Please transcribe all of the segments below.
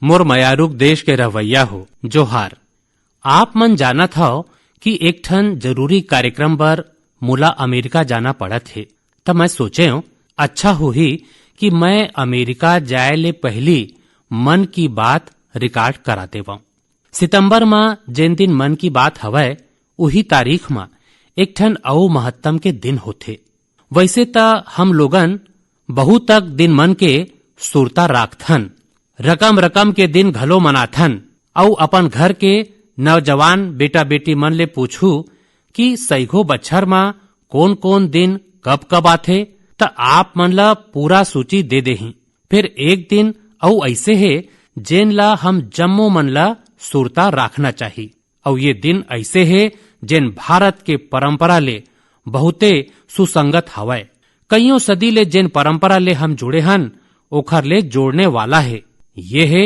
मोर मयारुक देश के रवैया हो जोहार। आप मन जानत हव कि एक ठन जरूरी कार्यक्रम बर मोला अमेरिका जाना पड़त हे, तब मैं सोचे हूँ अच्छा होही कि मैं अमेरिका जाए ले पहली मन की बात रिकॉर्ड करा देवं। सितंबर में जेन दिन मन की बात हवय उही तारीख में एक ठन अउ महत्तम के दिन होथे। वैसे त हम लोगन बहुत तक दिन मन के सुरता राखथन, रकम रकम के दिन घलो मनाथन। अउ अपन घर के नौजवान बेटा बेटी मन ले पूछू कि सैगो बच्छर में कौन कौन दिन कब कब आथे, त आप मन ला पूरा सूची दे देही। फिर एक दिन अउ ऐसे है जेन ला हम जम्मो मन ला सुरता राखना चाहिए। और ये दिन ऐसे है जेन भारत के परंपरा ले बहुते सुसंगत हवय। कईयों सदी ले जेन परंपरा ले हम जुड़े हन ओखर ले जोड़ने वाला है। ये है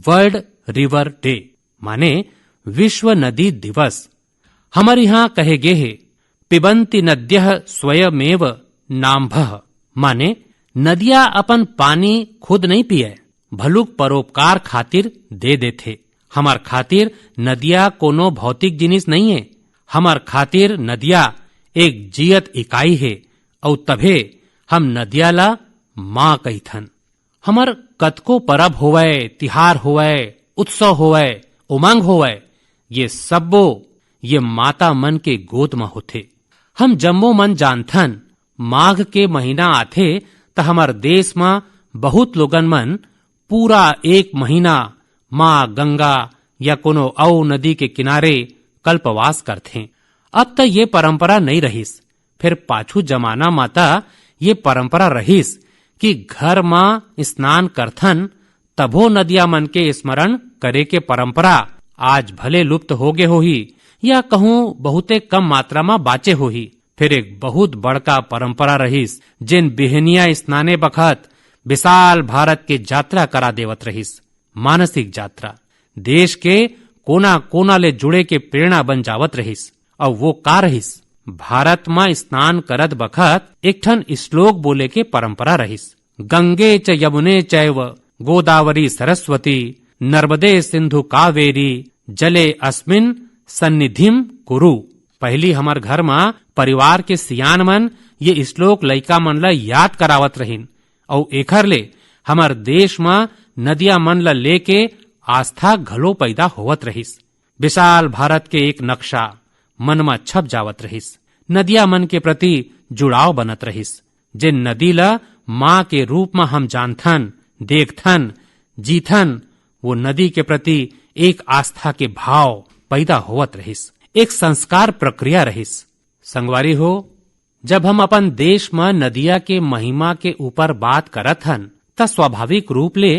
वर्ल्ड रिवर डे, माने विश्व नदी दिवस। हमारे यहाँ कहे गे है पिबंती नद्यः स्वयमेव नाम्भः, माने नदिया अपन पानी खुद नहीं पिए, भलुक परोपकार खातिर दे देथे। हमार खातिर नदिया कोनो भौतिक जिनिस नहीं है, हमार खातिर नदिया एक जियत इकाई है। और तभे हम नदिया ला माँ कहिथन। हमार कतको परब होवै, तिहार होवै, उत्सव होवै, उमंग होवै, ये सबो ये माता मन के गोद में होथे। हम जम्मो मन जानथन माघ के महीना आथे त हमार देश में बहुत लोगन मन पूरा एक महीना माँ गंगा या कोनो औ नदी के किनारे कल्पवास करथे। अब त ये परंपरा नहीं रहिस, फिर पाछू जमाना माता ये परंपरा रहिस कि घर माँ स्नान करथन तभो नदिया मन के स्मरण करे के परंपरा आज भले लुप्त होगे होही या कहूँ बहुते कम मात्रा में बाचे होही। फिर एक बहुत बड़का परंपरा रहिस जिन बिहनिया स्नाने बखत विशाल भारत के यात्रा करा देवत रहिस। मानसिक यात्रा देश के कोना कोना ले जुड़े के प्रेरणा बन जावत रहिस। और वो का रहिस, भारत में स्नान करत बखत एक ठन श्लोक बोले के परंपरा रहिस। गंगे च यमुने चैव गोदावरी सरस्वती नर्मदे सिंधु कावेरी जले अस्मिन सन्निधिम कुरु। पहली हमार घर में परिवार के सियान मन ये श्लोक लइका मन ला याद करावत रहिन। और एखर ले हमार देश में नदिया मन ला लेके आस्था घलो पैदा होवत रहिस। विशाल भारत के एक नक्शा मन में छप जावत रहिस। नदिया मन के प्रति जुड़ाव बनत रहिस। जे नदी ला माँ के रूप में हम जानथन, देखथन, जीथन, वो नदी के प्रति एक आस्था के भाव पैदा होवत रहिस। एक संस्कार प्रक्रिया रहिस। संगवारी हो, जब हम अपन देश में नदिया के महिमा के ऊपर बात करत हन त स्वाभाविक रूप ले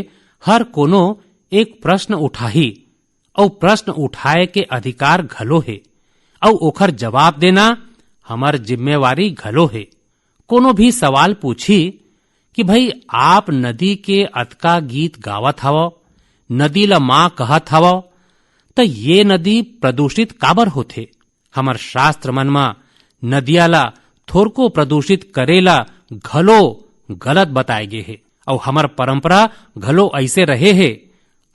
हर कोनो एक प्रश्न उठाही और प्रश्न उठाए के अधिकार घलो है और ओखर जवाब देना हमार जिम्मेवारी घलो है। कोनो भी सवाल पूछी कि भाई आप नदी के अतका गीत गावत हव, नदी ला माँ कहत हव, त ये नदी प्रदूषित काबर होथे। हमार शास्त्र मन में नदिया ला थोरको प्रदूषित करेला घलो गलत बताए गे है। और हमार परंपरा घलो ऐसे रहे है।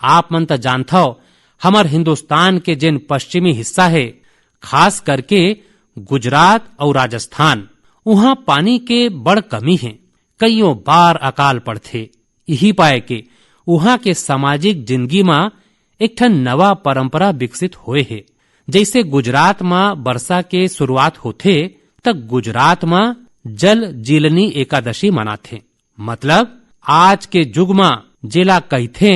आप मन त जानथव हमार हिंदुस्तान के जेन पश्चिमी हिस्सा है, खास करके गुजरात और राजस्थान, वहाँ पानी के बड़ कमी है। कईयों बार अकाल पड़थे। यही पाए के वहाँ के सामाजिक जिंदगी में एक ठन नवा परंपरा विकसित होए है। जैसे गुजरात में वर्षा के शुरुआत होथे तब गुजरात में जल जीलनी एकादशी मनाथे। मतलब आज के युग में जेला कहथे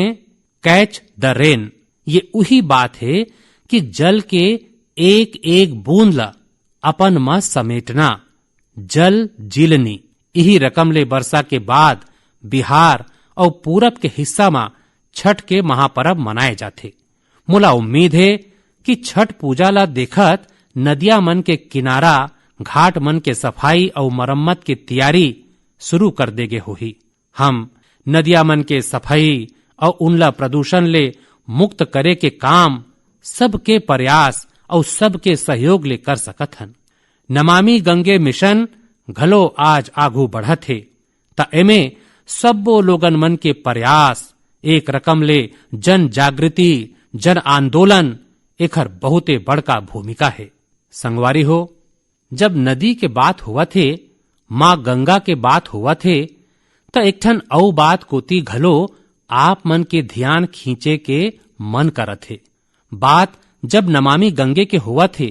कैच द रेन। ये वही बात है कि जल के एक एक बूंद ला अपन में समेटना, जल जीलनी। यही रकम ले वर्षा के बाद बिहार और पूरब के हिस्सा में छठ के महापर्व मनाए जाथे। मोला उम्मीद है कि छठ पूजा ला देखत नदिया मन के किनारा घाट मन के सफाई और मरम्मत की तैयारी शुरू कर देगे होही। हम नदिया मन के सफाई और उनला प्रदूषण ले मुक्त करे के काम सबके प्रयास और सबके सहयोग ले कर सकत हन। नमामि गंगे मिशन घलो आज आगू बढ़त है त एमे सबो लोगन मन के प्रयास एक रकम ले जन जागृति, जन आंदोलन एकर बहुते बड़का भूमिका है। संगवारी हो, जब नदी के बात हुआ थे, माँ गंगा के बात हुआ थे, त एकठन औ बात कोती घलो आप मन के ध्यान खींचे के मन करत थे। बात जब नमामि गंगे के हुआ थे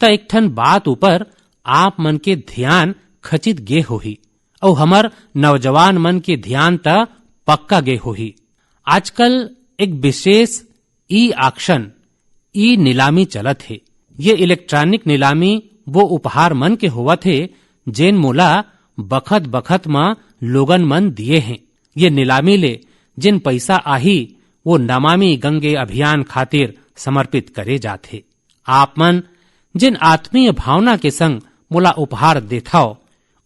त एकठन बात ऊपर आप मन के ध्यान खचित गे होही और हमर नौजवान मन के ध्यान त पक्का गे होही। आजकल एक विशेष ई ऑक्शन, ई नीलामी चलत है। ये इलेक्ट्रॉनिक नीलामी वो उपहार मन के हुआ थे जेन मोला बखत बखत में लोगन मन दिए हैं। ये नीलामी ले जिन पैसा आही वो नमामि गंगे अभियान खातिर समर्पित करे जाथे। आप मन जिन आत्मीय भावना के संग मोला उपहार देथाओ,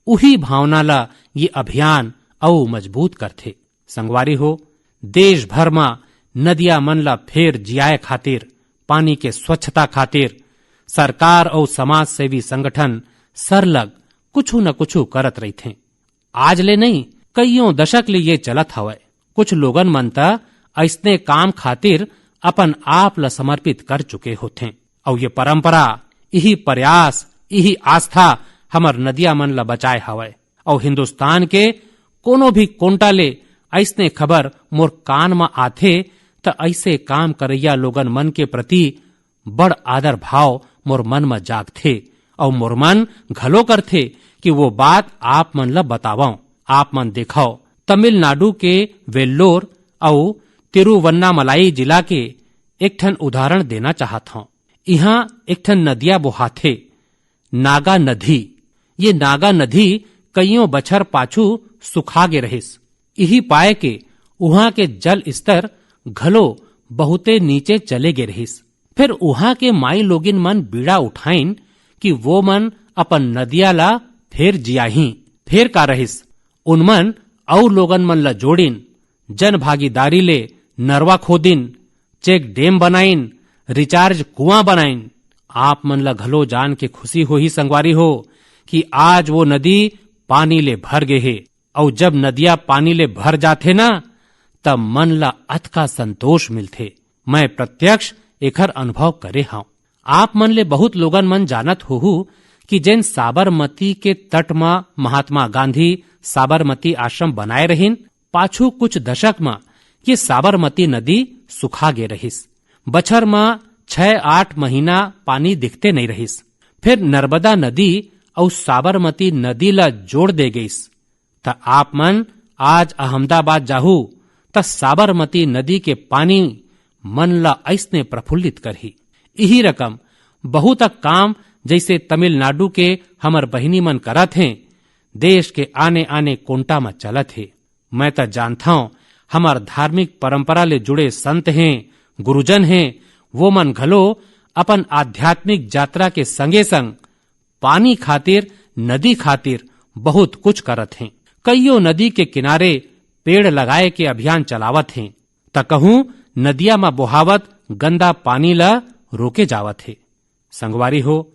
उही भावना ला ये अभियान औ मजबूत करथे। संगवारी हो, देश भर में नदिया मन ला फेर जियाए खातिर, पानी के स्वच्छता खातिर सरकार और समाज सेवी संगठन सरलग कुछु न कुछु करत रही थे। आज ले नहीं, कईयों दशक ले ये चलत हवै। कुछ लोगन मन त ऐसने काम खातिर अपन आप ला समर्पित कर चुके होथे और ये परंपरा, यही प्रयास, यही आस्था हमर नदिया मन ला बचाए हवै। और हिंदुस्तान के कोनो भी कोंटा ले ऐसने खबर मोर कान में आथे त ऐसे काम करैया लोगन मन के प्रति बड़ आदर भाव मोर मन में जागथे और मोर मन घलो करथे कि वो बात आप मन ला बतावाओ। आप मन देखाओ, तमिलनाडु के वेल्लोर और तिरुवन्नामलाई जिला के एक ठन उदाहरण देना चाहत हूँ। यहाँ एक ठन नदिया बोहाथे, नागा नदी। ये नागा नदी कईयों बछर पाछू सुखा गे रहिस। यही पाए के उहाँ के जल स्तर घलो बहुते नीचे चले गे रहिस। फिर उहाँ के माई लोगिन मन बीड़ा उठाइन कि वो मन अपन नदिया ला फेर जियाही। फेर का रहिस, उनमन और लोगन मन ला जोड़िन, जन भागीदारी ले नरवा खोदिन, चेक डैम बनाइन, रिचार्ज कुआं बनाइन। आप मन ला घलो जान के खुशी होही संगवारी हो कि आज वो नदी पानी ले भर गे हे। और जब नदिया पानी ले भर जाथे ना, तब मन ला अतका संतोष मिलथे। मैं प्रत्यक्ष एकर अनुभव करे हूँ। आप मन ले बहुत लोगन मन जानत होहू कि जेन साबरमती के तट में महात्मा गांधी साबरमती आश्रम बनाए रहिन, पाछू कुछ दशक में ये साबरमती नदी सुखा गे रहिस। बछर में 6-8 महीना पानी दिखते नहीं रहिस। फिर नर्मदा नदी और साबरमती नदी ला जोड़ दे गईस। त आप मन आज अहमदाबाद जाहू त साबरमती नदी के पानी मन ला ऐसने प्रफुल्लित करही। यही रकम बहुत काम जैसे तमिलनाडु के हमर बहिनी मन करत हैं, देश के आने आने कोंटा में चलत है। मैं तो जानता हूँ हमार धार्मिक परंपरा ले जुड़े संत हैं, गुरुजन हैं, वो मन घलो अपन आध्यात्मिक यात्रा के संगे संग पानी खातिर, नदी खातिर बहुत कुछ करत हैं। कईयों नदी के किनारे पेड़ लगाए के अभियान चलावत हैं त कहूं नदिया में बोहावत गंदा पानी ला रोके जावत है। संगवारी हो,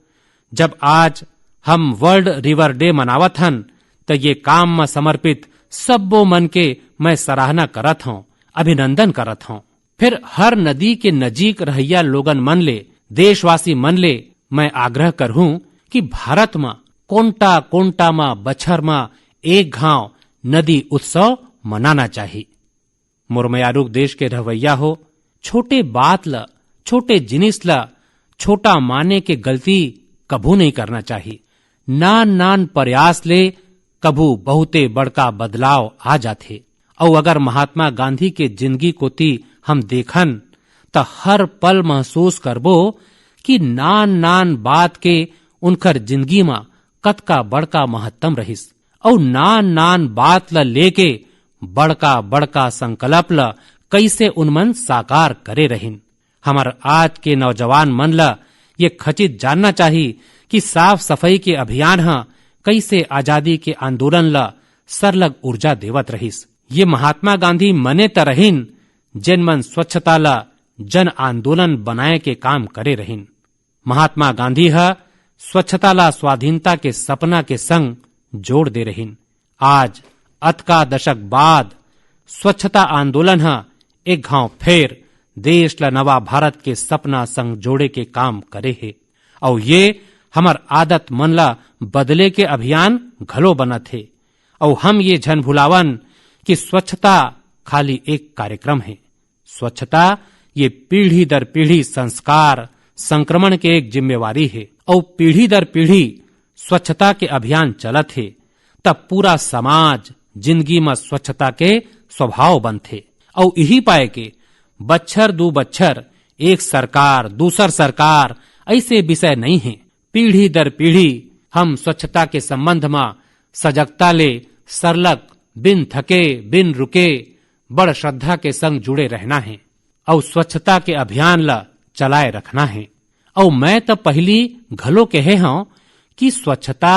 जब आज हम वर्ल्ड रिवर डे मनावत हन त ये काम में समर्पित सबो मन के मैं सराहना करत हूँ, अभिनंदन करत हूँ। फिर हर नदी के नजीक रहैया लोगन मन ले, देशवासी मन ले मैं आग्रह करहूं कि भारत में कोंटा कोंटा में बछर में एक घाव नदी उत्सव मनाना चाहिए। मुरमयारूक देश के रहवैया हो, छोटे बात ला, छोटे जिनिस ला छोटा माने के गलती कभू नहीं करना चाहिए। नान नान प्रयास ले कभू बहुते बड़का बदलाव आ जाथे। और अगर महात्मा गांधी के जिंदगी कोती हम देखन त हर पल महसूस करबो कि नान नान बात के उनकर जिंदगी में कतका बड़का महत्तम रहिस और नान नान बात ला लेके बड़का बड़का संकल्प ला कैसे उनमन साकार करे रहिन। हमार आज के नौजवान मन ला ये खचित जानना चाहिए कि साफ सफाई के अभियान कैसे आजादी के आंदोलन ला सरलग ऊर्जा देवत रहिस। ये महात्मा गांधी मने त रहिन जिन मन स्वच्छता ला जन आंदोलन बनाए के काम करे रहिन। महात्मा गांधी स्वच्छता ला स्वाधीनता के सपना के संग जोड़ दे रहिन। आज अतका दशक बाद स्वच्छता आंदोलन एक घाव फेर देश ला नवा भारत के सपना संग जोड़े के काम करे है। और ये हमर आदत मन ला बदले के अभियान घलो बनत है। और हम ये झन भुलावन कि स्वच्छता खाली एक कार्यक्रम है। स्वच्छता ये पीढ़ी दर पीढ़ी संस्कार संक्रमण के एक जिम्मेवारी है। और पीढ़ी दर पीढ़ी स्वच्छता के अभियान चलत है तब पूरा समाज जिंदगी में स्वच्छता के स्वभाव बनथे। और यही पाए के बच्छर दू बच्छर एक सरकार दूसर सरकार ऐसे विषय नहीं है। पीढ़ी दर पीढ़ी हम स्वच्छता के संबंध में सजगता ले सरलग बिन थके बिन रुके बड़ श्रद्धा के संग जुड़े रहना है और स्वच्छता के अभियान ला चलाए रखना है। और मैं तो पहली घलो कहे हूं कि स्वच्छता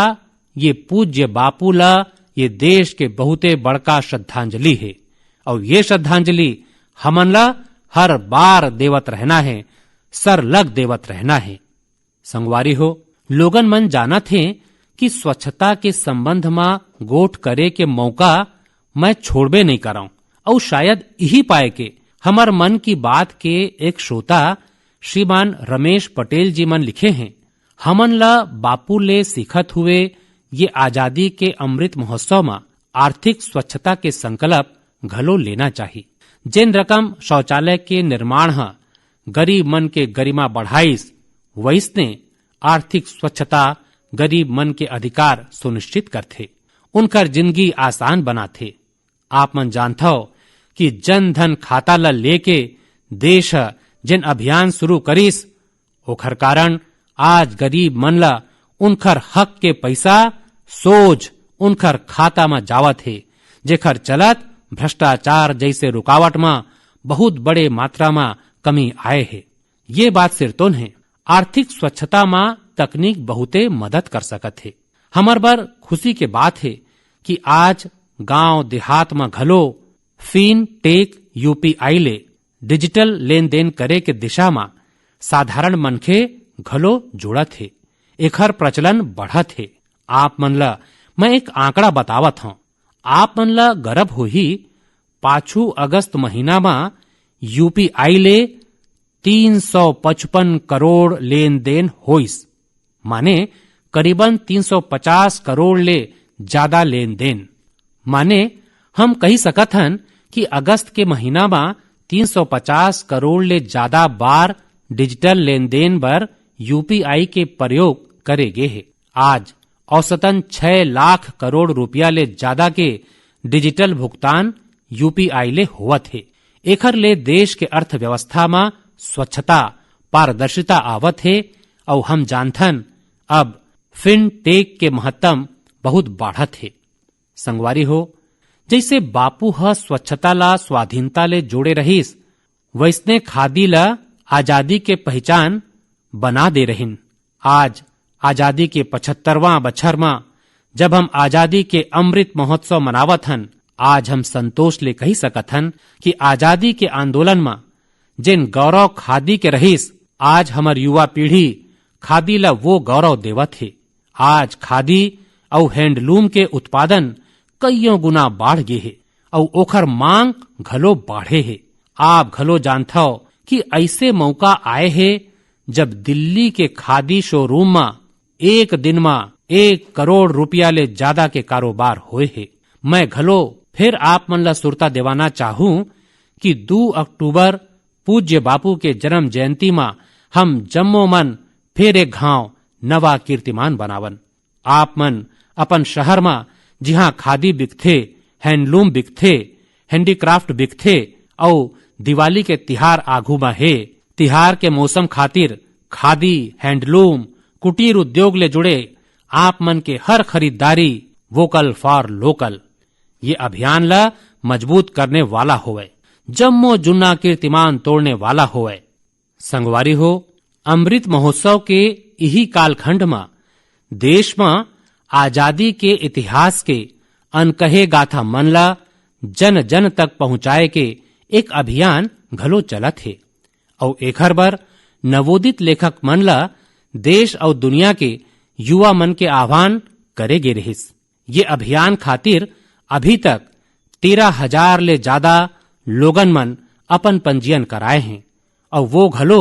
ये पूज्य बापू ला ये देश के बहुते बड़का श्रद्धांजलि है। और ये श्रद्धांजलि हमन ला हर बार देवत रहना है, सर लग देवत रहना है। संगवारी हो, लोगन मन जानत है कि स्वच्छता के संबंध में गोठ करे के मौका मैं छोड़बे नहीं कराऊं। और शायद यही पाए के हमर मन की बात के एक श्रोता श्रीमान रमेश पटेल जी मन लिखे हैं, हमन ला बापू ले सीखत हुए ये आजादी के अमृत महोत्सव में आर्थिक स्वच्छता के संकल्प घलो लेना चाहिए। जिन रकम शौचालय के निर्माण है गरीब मन के गरिमा बढ़ाइस, वैसने आर्थिक स्वच्छता गरीब मन के अधिकार सुनिश्चित करथे, उनकर जिंदगी आसान बनाथे। आप मन जानथो कि जन धन खाता ला लेके देश जिन अभियान शुरू करिस ओखर कारण आज गरीब मन ला उनकर हक के पैसा सोझ उनकर खाता में जावत है, जेखर चलत भ्रष्टाचार जैसे रुकावट में बहुत बड़े मात्रा में कमी आए है। ये बात सिरतोन है, आर्थिक स्वच्छता में तकनीक बहुते मदद कर सकत है। हमर बर खुशी के बात है कि आज गांव देहात में घलो फिन टेक यूपीआई ले डिजिटल लेन देन करे के दिशा में साधारण मनखे घलो जुड़त है, एखर प्रचलन बढ़त है। आप मन ला मैं एक आंकड़ा बतावत हूं, आप मन ला गर्व होही 5 अगस्त महीना में यूपीआई ले 355 करोड़ लेन देन होइस, माने करीबन 350 करोड़ ले ज्यादा लेन देन। माने हम कही सकत हन कि अगस्त के महीना में 350 करोड़ ले ज्यादा बार डिजिटल लेन देन बर यूपीआई के प्रयोग करे गे है। आज औसतन 6 लाख करोड़ रुपया ले ज्यादा के डिजिटल भुगतान यूपीआई ले होवत है। एखर ले देश के अर्थव्यवस्था में स्वच्छता पारदर्शिता आवत है। और हम जानथन अब फिन टेक के महत्व बहुत बढ़त है। संगवारी हो, जैसे बापू ह स्वच्छता ला स्वाधीनता ले जोड़े रहीस, वैसने खादी ला आजादी के पहचान बना दे रहिन। आज आजादी के 75वां बछर में जब हम आजादी के अमृत महोत्सव मनावत हन, आज हम संतोष ले कही सकत हन कि आजादी के आंदोलन में जिन गौरव खादी के रहीस, आज हमर युवा पीढ़ी खादी ला वो गौरव देवत है। आज खादी और हैंडलूम के उत्पादन कईयों गुना बढ़ गए है और ओखर मांग घलो बढ़े है। आप घलो जानथो कि ऐसे मौका आए है जब दिल्ली के खादी शोरूम में एक दिन में 1 करोड़ रुपया ले ज्यादा के कारोबार होए है। मैं घलो फिर आप मन ला सुरता देवाना चाहूं कि 2 अक्टूबर पूज्य बापू के जन्म जयंती में हम जम्मो मन फिर एक घाव नवा कीर्तिमान बनावन। आप मन अपन शहर में जिहाँ खादी बिकथे, हैंडलूम बिकथे, हैंडीक्राफ्ट बिकथे और दिवाली के तिहार आगू में है, तिहार के मौसम खातिर खादी हैंडलूम कुटीर उद्योग ले जुड़े आप मन के हर खरीदारी वोकल फॉर लोकल ये अभियान ला मजबूत करने वाला होवे, जम्मो जुन्ना कीर्तिमान तोड़ने वाला होवे। संगवारी हो, अमृत महोत्सव के यही कालखंड में देश में आजादी के इतिहास के अनकहे गाथा मन ला जन जन तक पहुंचाए के एक अभियान घलो चलत है। और एखर बर नवोदित लेखक मन ला देश और दुनिया के युवा मन के आह्वान करे गे रहिस। ये अभियान खातिर अभी तक 13,000 ले ज्यादा लोगन मन अपन पंजीयन कराए हैं और वो घलो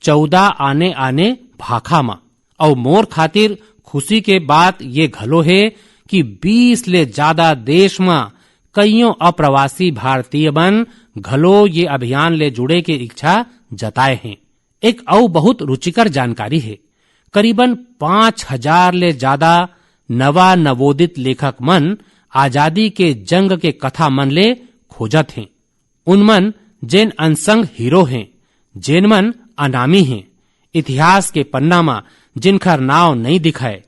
14 आने आने भाखा मा। और मोर खातिर खुशी के बात ये घलो है कि 20 ले ज्यादा देश में कईयों अप्रवासी भारतीय मन घलो ये अभियान ले जुड़े की इच्छा जताए हैं। एक और बहुत रुचिकर जानकारी है, करीबन 5000 ले ज्यादा नवा नवोदित लेखक मन आजादी के जंग के कथा मन ले खोजत हैं। उनमन जेन अनसंग हीरो हैं, जेन मन अनामी हैं, इतिहास के पन्ना में जिनखर नाव नहीं दिखाए,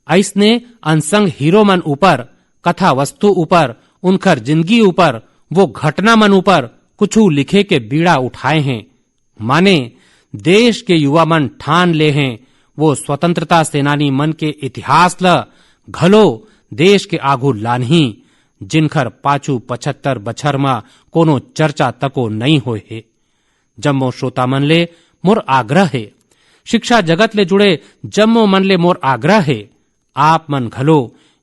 ऐसने अनसंग हीरो मन ऊपर, कथा वस्तु ऊपर, उनखर जिंदगी ऊपर, वो घटना मन ऊपर कुछ लिखे के बीड़ा उठाए हैं। माने देश के युवा मन ठान ले हैं वो स्वतंत्रता सेनानी मन के इतिहास ल घलो देश के आगू लानही, जिनखर पाछू 75 बछर में कोनो चर्चा तको नहीं होए है। जम्मो श्रोता मन ले मोर आग्रह है, शिक्षा जगत ले जुड़े जम्मो मन ले मोर आग्रह है, आप मन घलो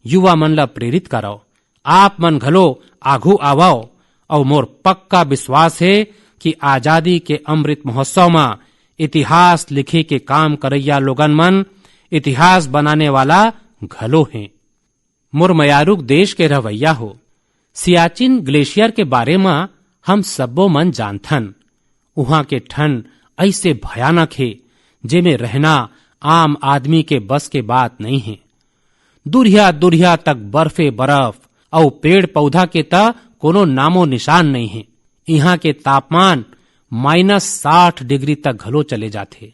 युवा मन ला प्रेरित कराओ, आप मन घलो आघू आवाओ। और मोर पक्का विश्वास है कि आजादी के अमृत महोत्सव में इतिहास लिखे के काम करैया लोगन मन इतिहास बनाने वाला घलो हैं। मोर मयारुक देश के रवैया हो, सियाचिन ग्लेशियर के बारे में हम सबो मन जानथन। वहां के ठंड ऐसे भयानक है जेमे रहना आम आदमी के बस के बात नहीं है। दुरिया दुरिया तक बर्फे बर्फ और पेड़ पौधा के त कोनो नामो निशान नहीं है। यहाँ के तापमान -60 डिग्री तक घलो चले जाते।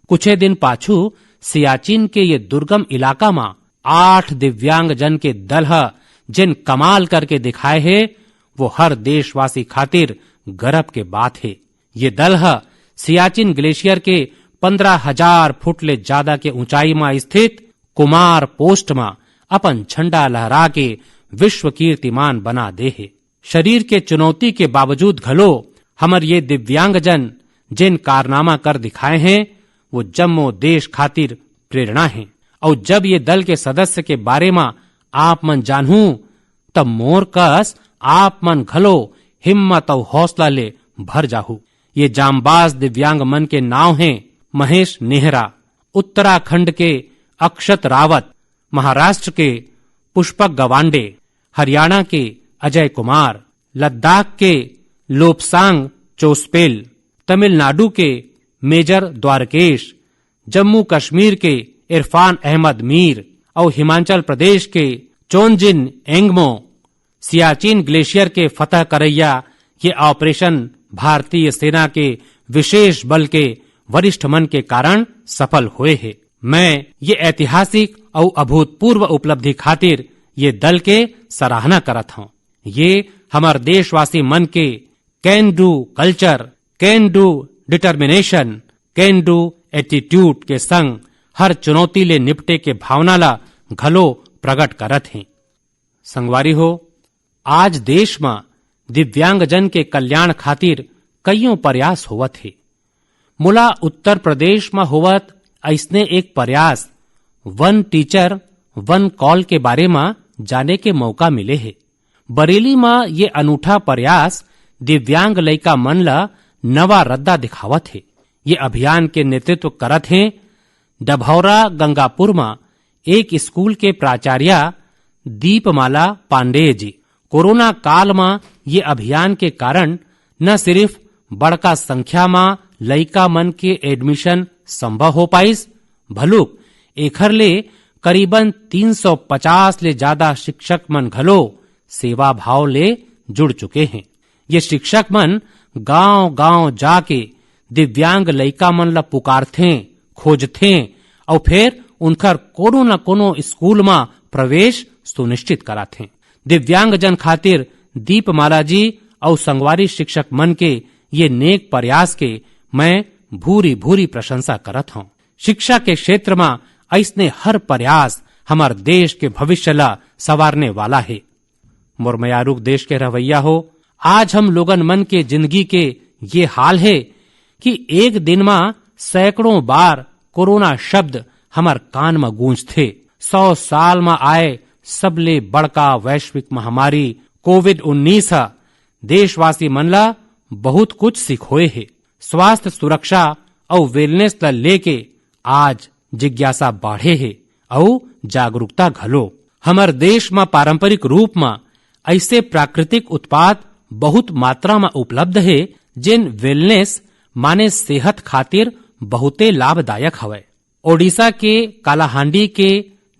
कुछ दिन पाछू सियाचिन के ये दुर्गम इलाका में 8 दिव्यांग जन के दल है जिन कमाल करके दिखाए है, वो हर देशवासी खातिर गर्व के बात है। ये दल है सियाचिन ग्लेशियर के 15,000 फुट ले ज्यादा के ऊंचाई में स्थित कुमार पोस्ट में अपन झंडा लहरा के विश्व कीर्तिमान बना दे है। शरीर के चुनौती के बावजूद घलो हमर ये दिव्यांगजन जिन कारनामा कर दिखाए हैं, वो जम्मो देश खातिर प्रेरणा है। और जब ये दल के सदस्य के बारे में आप मन जानू, तब मोर कस आप मन घलो हिम्मत और हौसला ले भर जाहू। ये जांबाज दिव्यांग मन के नाव हैं महेश नेहरा, उत्तराखंड के अक्षत रावत, महाराष्ट्र के पुष्पक गवांडे, हरियाणा के अजय कुमार, लद्दाख के लोपसांग चोस्पेल, तमिलनाडु के मेजर द्वारकेश, जम्मू कश्मीर के इरफान अहमद मीर और हिमाचल प्रदेश के चोनजिन एंगमो। सियाचिन ग्लेशियर के फतह करैया ये ऑपरेशन भारतीय सेना के विशेष बल के वरिष्ठ मन के कारण सफल हुए है। मैं ये ऐतिहासिक और अभूतपूर्व उपलब्धि खातिर ये दल के सराहना करत हूँ। ये हमार देशवासी मन के can do culture, can do determination, can do attitude के संग हर चुनौती ले निपटे के भावना ला घलो प्रकट करत हैं। संगवारी हो, आज देश में दिव्यांगजन के कल्याण खातिर कईयों प्रयास होवत है। मुला उत्तर प्रदेश में होवत ऐसने एक प्रयास वन टीचर वन कॉल के बारे में जाने के मौका मिले है। बरेली में ये अनूठा प्रयास दिव्यांग लइका मन ला नवा रद्दा दिखावत है। ये अभियान के नेतृत्व करत हैं डभौरा गंगापुर में एक स्कूल के प्राचार्य दीपमाला पांडेय जी। कोरोना काल में ये अभियान के कारण न सिर्फ बड़का संख्या में लइका मन के एडमिशन संभव हो पाइस, भलुक एखर ले करीबन 350 ले ज्यादा शिक्षक मन घलो सेवा भाव ले जुड़ चुके हैं। ये शिक्षक मन गांव-गांव जाके दिव्यांग लइका मन ला पुकारथे, खोजथे और फिर उनकर कोनो न कोनो स्कूल में प्रवेश सुनिश्चित कराथे। दिव्यांग जन खातिर दीपमाला जी और संगवारी शिक्षक मन के ये नेक प्रयास के मैं भूरी भूरी प्रशंसा करत हूँ। शिक्षा के क्षेत्र में ऐसने हर प्रयास हमार देश के भविष्य ला संवारने वाला है। मोरमयारुक देश के रवैया हो, आज हम लोगन मन के जिंदगी के ये हाल है कि एक दिन में सैकड़ों बार कोरोना शब्द हमार कान में गूंजथे। 100 साल में आए सबले बड़का वैश्विक महामारी कोविड-19 देशवासी मन ला बहुत कुछ सिखोए है। स्वास्थ्य सुरक्षा और वेलनेस ला लेके आज जिज्ञासा बढ़े है और जागरूकता घलो। हमार देश में पारंपरिक रूप में ऐसे प्राकृतिक उत्पाद बहुत मात्रा में उपलब्ध है जिन वेलनेस माने सेहत खातिर बहुते लाभदायक हवे। ओडिशा के कालाहांडी के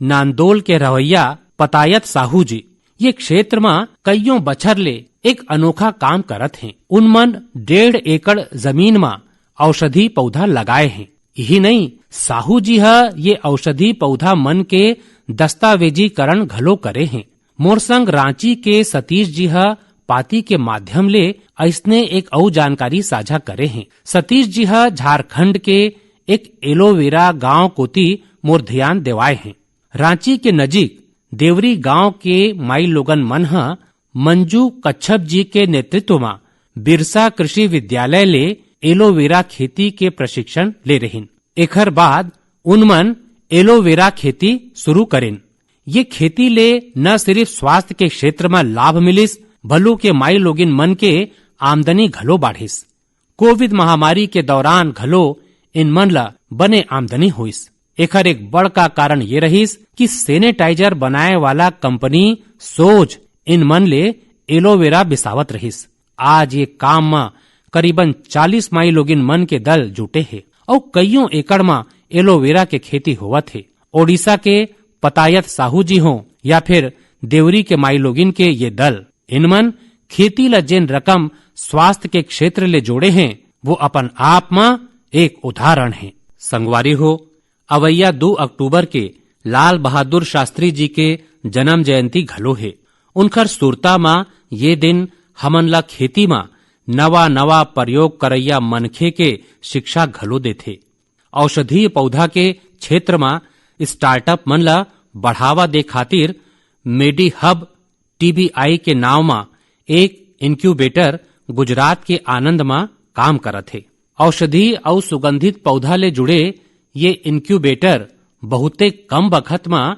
नांदोल के रवैया पतायत साहू जी ये क्षेत्र में कईयों बछर ले एक अनोखा काम करत हैं। उनमन 1.5 एकड़ जमीन में औषधि पौधा लगाए हैं। यही नहीं, साहू जी ये औषधि पौधा मन के दस्तावेजीकरण घलो करे हैं। मोर संग रांची के सतीश जी पाती के माध्यम ले ऐसने एक और जानकारी साझा करे हैं। सतीश जी झारखंड के एक एलोवेरा गांव कोती मोर ध्यान देवाए हैं। रांची के नजीक देवरी गांव के माई लोगन मन मंजू कच्छप जी के नेतृत्व में बिरसा कृषि विद्यालय ले एलोवेरा खेती के प्रशिक्षण ले रहीन। एकर बाद उनमन एलोवेरा खेती शुरू करेन। ये खेती ले न सिर्फ स्वास्थ्य के क्षेत्र में लाभ मिलिस भलू के माई लोगिन मन के आमदनी घलो बाढ़िस। कोविड महामारी के दौरान घलो इन मन ला बने आमदनी हुईस। एकर एक बड़का कारण ये रहीस कि सैनिटाइजर बनाए वाला कंपनी सोज इन मन ले एलोवेरा बिसावत रहीस। आज ये काम में करीबन 40 माई लोगिन मन के दल जुटे हैं और कईयों एकड़ में एलोवेरा के खेती होवत है। ओडिशा के पतायत साहू जी हो या फिर देवरी के माई लोगिन के ये दल, इनमन खेती ला जिन रकम स्वास्थ्य के क्षेत्र ले जोड़े हैं वो अपन आप में एक उदाहरण है। संगवारी हो, अवैया 2 अक्टूबर के लाल बहादुर शास्त्री जी के जन्म जयंती घलो है। उनकर सुरता में ये दिन हमन ला खेती में नवा नवा प्रयोग करैया मनखे के शिक्षा घलो देथे। औषधीय पौधा के क्षेत्र में स्टार्टअप मन ला बढ़ावा दे खातिर मेडी हब TBI के नाव में एक इंक्यूबेटर गुजरात के आनंद में काम करत है। औषधीय और सुगंधित पौधा ले जुड़े ये इंक्यूबेटर बहुते कम वक्त में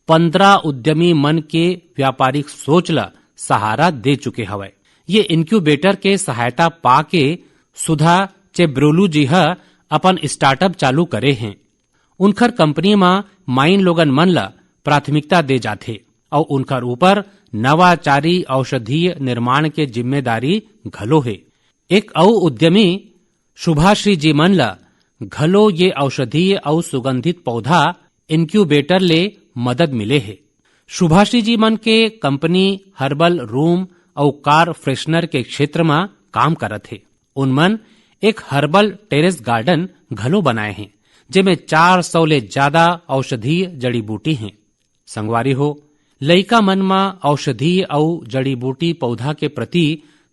15 उद्यमी मन के व्यापारिक सोच ला सहारा दे चुके हवे। ये इंक्यूबेटर के सहायता पाके सुधा चेब्रोलू जी अपन स्टार्टअप चालू करे हैं। उनकर कंपनी में माइन लोगन मन ला प्राथमिकता दे जाथे और उनकर ऊपर नवाचारी औषधीय निर्माण के जिम्मेदारी घलो है। एक और उद्यमी शुभाश्री जी मन ला घलो ये औषधीय और सुगंधित पौधा इंक्यूबेटर ले मदद मिले है। शुभाश्री जी मन के कंपनी हर्बल रूम और कार फ्रेशनर के क्षेत्र में काम करत है। उनमन एक हर्बल टेरेस गार्डन घलो बनाए हैं जिसमें 400 ले ज्यादा औषधीय जड़ी बूटी हैं। संगवारी हो, लइका मन में औषधीय और जड़ी बूटी पौधा के प्रति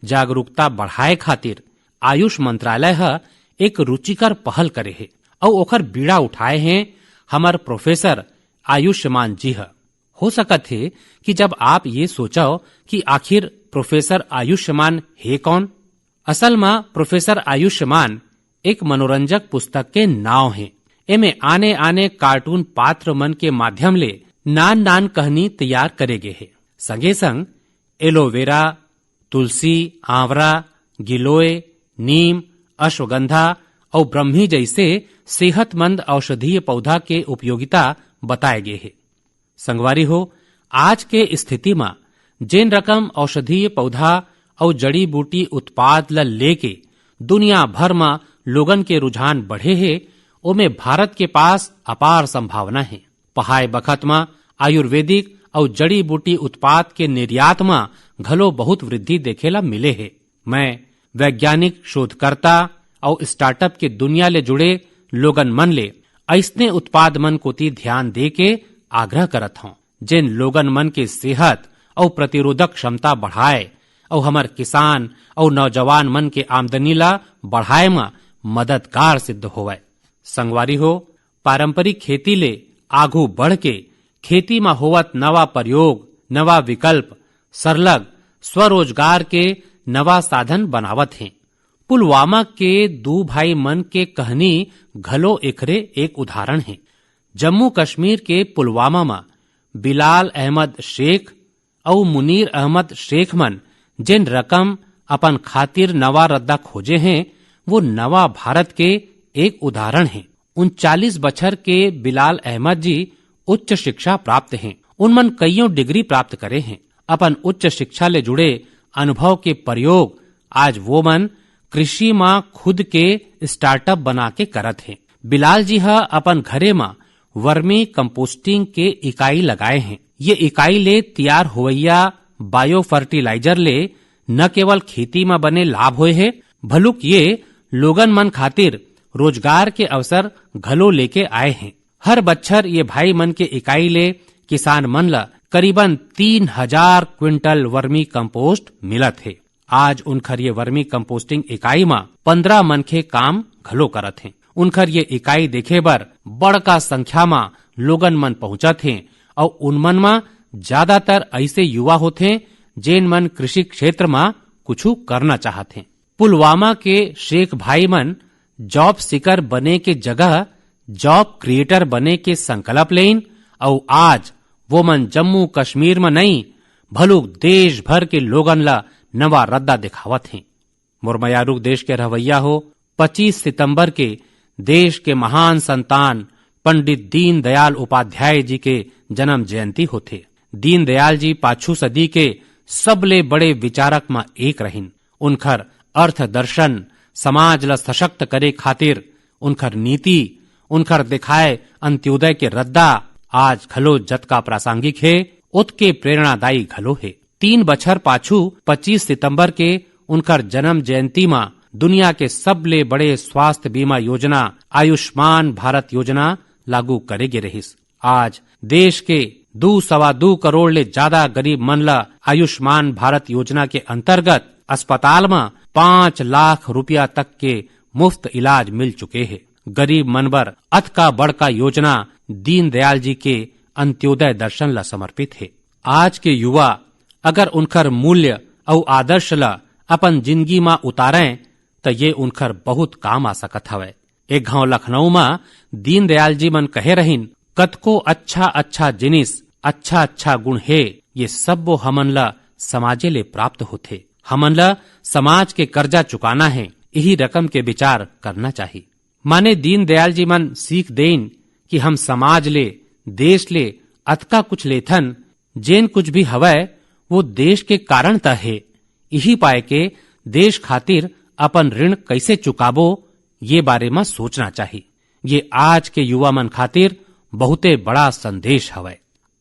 जागरूकता बढ़ाए खातिर आयुष मंत्रालय एक रुचिकर पहल करे है और ओकर बीड़ा उठाए हैं हमार प्रोफेसर आयुष्मान जी। हो सकत है कि जब आप ये सोचो कि आखिर प्रोफेसर आयुष्मान है कौन। असल में प्रोफेसर आयुष्मान एक मनोरंजक पुस्तक के नाव है। एमे आने आने कार्टून पात्र मन के माध्यम ले नान नान कहानी तैयार करे गए है। संगे संग एलोवेरा, तुलसी, आंवला, गिलोय, नीम, अश्वगंधा और ब्रह्मी जैसे सेहतमंद औषधीय पौधा के उपयोगिता बताए गए है। संगवारी हो, आज के स्थिति में जिन रकम औषधीय पौधा और जड़ी बूटी उत्पाद ला लेके दुनिया भर में लोगन के रुझान बढ़े है, ओमे भारत के पास अपार संभावना है। पहाय बखत में आयुर्वेदिक और जड़ी बूटी उत्पाद के निर्यात में घलो बहुत वृद्धि देखेला मिले है। मैं वैज्ञानिक शोधकर्ता और स्टार्टअप के दुनिया ले जुड़े लोगन मन ले ऐसने उत्पाद मन कोती ध्यान दे के आग्रह करत हूँ जिन लोगन मन के सेहत और प्रतिरोधक क्षमता बढ़ाए और हमार किसान और नौजवान मन के आमदनी ला बढ़ाए में मददगार सिद्ध होवे। संगवारी हो, पारंपरिक खेती ले आगू बढ़ के खेती में होवत नवा प्रयोग, नवा विकल्प सरलग स्वरोजगार के नवा साधन बनावत हैं। पुलवामा के 2 भाई मन के कहानी घलो एकरे एक उदाहरण है। जम्मू कश्मीर के पुलवामा में बिलाल अहमद शेख और मुनीर अहमद शेख मन जिन रकम अपन खातिर नवा रद्दा खोजे हैं, वो नवा भारत के एक उदाहरण हैं। 39 बछर के बिलाल अहमद जी उच्च शिक्षा प्राप्त हैं। उनमन कईयों डिग्री प्राप्त करे हैं। अपन उच्च शिक्षा ले जुड़े अनुभव के प्रयोग आज वो मन कृषि मां खुद के स्टार्टअप बना के करत हैं। बिलाल जी हा अपन घरे मां वर्मी कंपोस्टिंग के इकाई लगाए हैं। ये इकाई ले तैयार होवैया बायो फर्टिलाइजर ले न केवल खेती में बने लाभ होए है, भलुक ये लोगन मन खातिर रोजगार के अवसर घलो लेके आए हैं। हर बच्छर ये भाई मन के इकाई ले किसान मन ला करीबन 3000 क्विंटल वर्मी कंपोस्ट मिलत है। आज उनखर ये वर्मी कंपोस्टिंग इकाई में 15 मनखे काम घलो करत हैं। उनखर ये इकाई देखे बर बड़का संख्या में लोगन मन पहुंचत हैं और उनमन में ज्यादातर ऐसे युवा होते जेन मन कृषि क्षेत्र में कुछ करना चाहते हैं। पुलवामा के शेख भाई मन जॉब सीकर बने के जगह जॉब क्रिएटर बने के संकल्प लेन और आज वो मन जम्मू कश्मीर में नहीं भलुक देश भर के लोगन ला नवा रद्दा दिखावत हैं। मुरमयारुक देश के रवैया हो 25 सितंबर के देश के महान संतान पंडित दीनदयाल उपाध्याय जी के जन्म जयंती होथे। दीनदयाल जी पाछू सदी के सबले बड़े विचारक में एक रहिन। उनखर अर्थ दर्शन समाज ला सशक्त करे खातिर उनखर नीति, उनखर दिखाए अंत्योदय के रद्दा आज घलो जतका प्रासंगिक है उतके प्रेरणादायी घलो है। 3 बछर पाछू 25 सितंबर के उनकर जन्म जयंती में दुनिया के सबले बड़े स्वास्थ्य बीमा योजना आयुष्मान भारत योजना लागू करेगे रहिस। आज देश के 2.25 करोड़ ले ज्यादा गरीब मन ला आयुष्मान भारत योजना के अंतर्गत अस्पताल में 5 लाख रुपया तक के मुफ्त इलाज मिल चुके हैं। गरीब मनबर अथ का बड़का योजना दीनदयाल जी के अंत्योदय दर्शन ला समर्पित है। आज के युवा अगर उनकर मूल्य और आदर्श ला अपन जिंदगी में उतारें तो ये उनकर बहुत काम आ सकत हवे। एक गांव लखनऊ में दीनदयाल जी मन कहे रहिन, कतको अच्छा अच्छा जिनिस अच्छा अच्छा गुण है, ये सब वो हमन ला समाजे ले प्राप्त होथे। हमन ला समाज के कर्जा चुकाना है, यही रकम के विचार करना चाहिए। माने दीनदयाल जी मन सीख देन कि हम समाज ले देश ले अतका कुछ लेथन जेन कुछ भी हवै वो देश के कारण त है। यही पाए के देश खातिर अपन ऋण कैसे चुकाबो ये बारे में सोचना चाहिए। ये आज के युवा मन खातिर बहुते बड़ा संदेश हवै।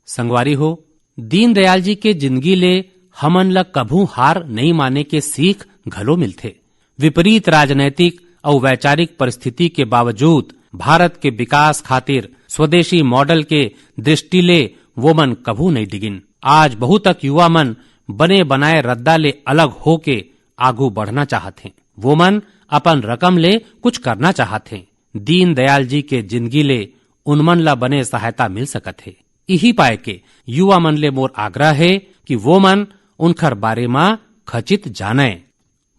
संगवारी हो, दीनदयाल जी के जिंदगी ले हमन ला कभू हार नहीं माने के सीख घलो मिलथे। विपरीत राजनैतिक और वैचारिक परिस्थिति के बावजूद भारत के विकास खातिर स्वदेशी मॉडल के दृष्टि ले वो मन कभू नहीं डिगिन। आज बहुत तक युवा मन बने बनाए रद्दा ले अलग होके आगू बढ़ना चाहते। वो मन अपन रकम ले कुछ करना चाहते। दीनदयाल जी के जिंदगी ले उनमन ला बने सहायता मिल सकत है। यही पाए के युवा मन ले मोर आग्रह है कि वो मन उनखर बारे में खचित जाने।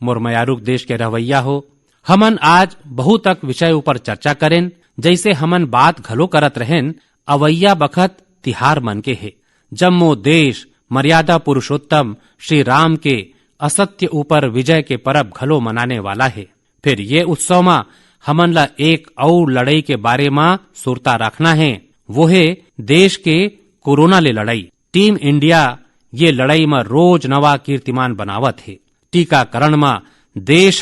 मुरमयारुक देश के रवैया हो, हमन आज बहुत तक विषय ऊपर चर्चा करें, जैसे हमन बात घलो करत रहें अवैया बखत तिहार मन के है। जम्मो देश मर्यादा पुरुषोत्तम श्री राम के असत्य ऊपर विजय के परब घलो मनाने वाला है। फिर ये उत्सव में हमन ला एक और लड़ाई के बारे में सुरता रखना है, वो है देश के कोरोना ले लड़ाई। टीम इंडिया ये लड़ाई में रोज नवा कीर्तिमान बनावत है। टीकाकरण में देश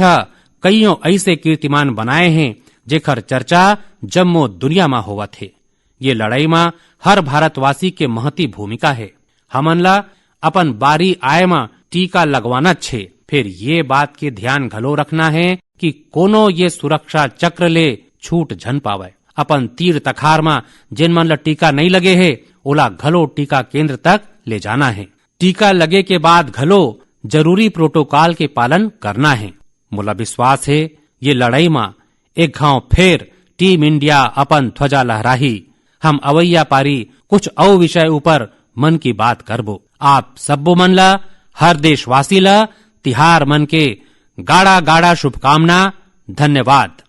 कईयों ऐसे कीर्तिमान बनाए हैं जेकर चर्चा जम्मो दुनिया में होवत है। ये लड़ाई में हर भारतवासी के महती भूमिका है। हमन ला अपन बारी आए में टीका लगवाना छे। फिर ये बात के ध्यान घलो रखना है कि कोनो ये सुरक्षा चक्र ले छूट झन पावे। अपन तीर तखार में जिन मन ला टीका नहीं लगे है ओला घलो टीका केंद्र तक ले जाना है। टीका लगे के बाद घलो जरूरी प्रोटोकॉल के पालन करना है। मोला विश्वास है ये लड़ाई में एक घाव फिर टीम इंडिया अपन ध्वजा लहराही। हम अवैया पारी कुछ और विषय ऊपर मन की बात करबो। आप सबो मन ला, हर देशवासी ला तिहार मन के गाड़ा गाड़ा शुभकामना। धन्यवाद।